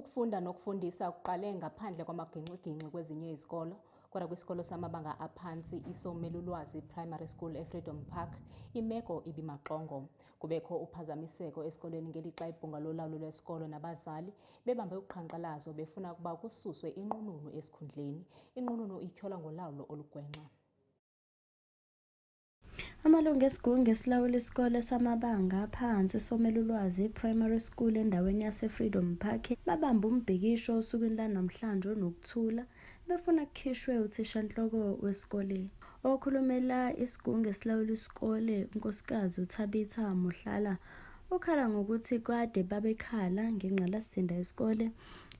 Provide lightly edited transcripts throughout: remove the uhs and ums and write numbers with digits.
Ukufunda nokufundisa kuqale ngaphandle kwamagingxigingxi kwezinye izikolo, kodwa kwisikolo samabanga aphansi iSomelulwazi Primary School eFreedom Park, imeko ibimaxongo. Kubekho uphazamiseko esikoleni ngelixa ibhunga lolawulo lwesikolo nabazali bebambe uqhankqalazo befuna ukuba kususwe inqununu esikhundleni. Inqununu ityholwa ngolawulo olugwenxa. Amalungu esigungu esilawula isikole samabanga aphansi Somelulwazi Primary School endaweni yaseFreedom Park babamba umbhikisho osukwini lanamhlanje onokuthula befuna kukhishwe uthishanhloko wesikole. Okhulumela isigungu esilawula isikole unkosikazi uThabitha Mohlala ukhala ngokuthi kade babekhala ngengqalasizinda yesikole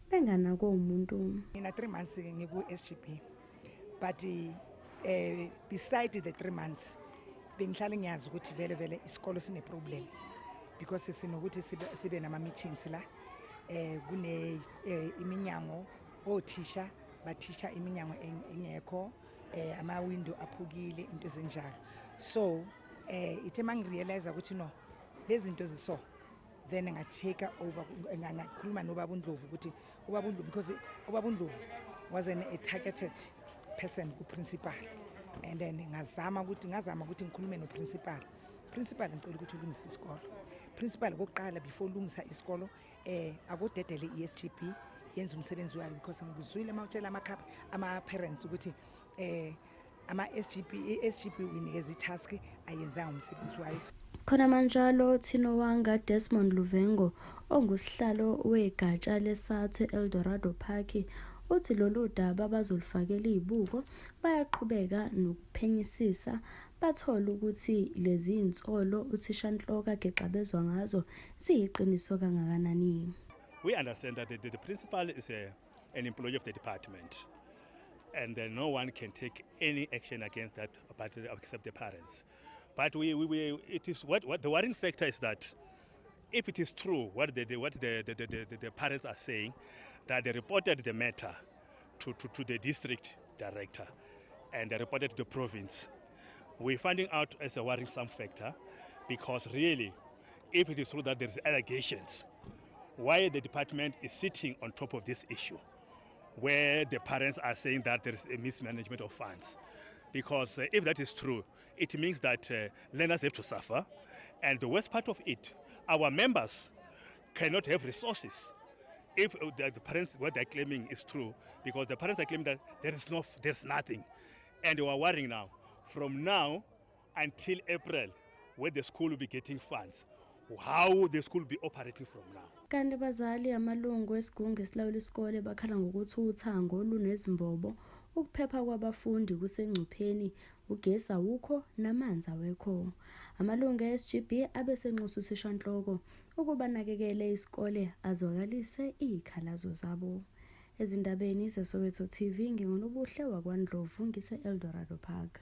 benganakwa umuntu. Mina 3 months ngiku-SGB but beside the 3 months bengihlala ngiyazi ukuthi vele isikolo sine problem because sinokuthi sibe nama meetings la kune iminyango othisha bathisha iminyango engekho ama window aphukile into ezenjalo. So ithe mangirealize ukuthi no lezi zinto ziso then ngatake over ngakhuluma noBaba uNdlovu ukuthi uBaba uNdlovu because uBaba uNdlovu was a targeted person ku principal. And then ngazama ukuthi ngikhulume no principal ngicela ukuthi ulungise isikolo. Principal kokuqala before ulungisa isikolo akodedele iSGB yenza umsebenzi wayo because ngizwile mawutshela ama parents ukuthi iSGB uyinikeza itask ayenzanga umsebenzi wayo. Khona manjalo Thino Wanga Desmond Luvengo ongusihlalo wegatsha leSathu Eldorado Park uthi lolu daba bazolifakela izibuko bayaqhubeka nokuphenyisisa bathola ukuthi lezi insolo uthishanhloko agexabezwa ngazo siyiqiniso kangakanani. We understand that the principal is an employee of the department and no one can take any action against that except the parents. But it is what the worrying factor is that if it is true what the parents are saying, that they reported the matter to the district director and they reported to the province, we're finding out as a worrisome factor because really, if it is true that there's allegations, why the department is sitting on top of this issue, where the parents are saying that there is a mismanagement of funds. Because if that is true, it means that learners have to suffer. And the worst part of it, our members cannot have resources if the parents, what they're claiming is true, because the parents are claiming that there's nothing. And we are worrying now, from now until April, where the school will be getting funds, how the school will be operating from now. Kanti bazali amalungu esigungu esilawula isikole bakhala ngokuthi uthango olunezimbobo ukuphepha kwabafundi kusengcupheni ugesi awukho namanzi awekho. Amalungu eSGB abesenxusa uthishanhloko ukuba nakekele isikole azwakalise izikhalazo zabo. Ezindabeni zeSoweto TV ngingonobuhle wakwaNdlovu ngise Eldorado Park.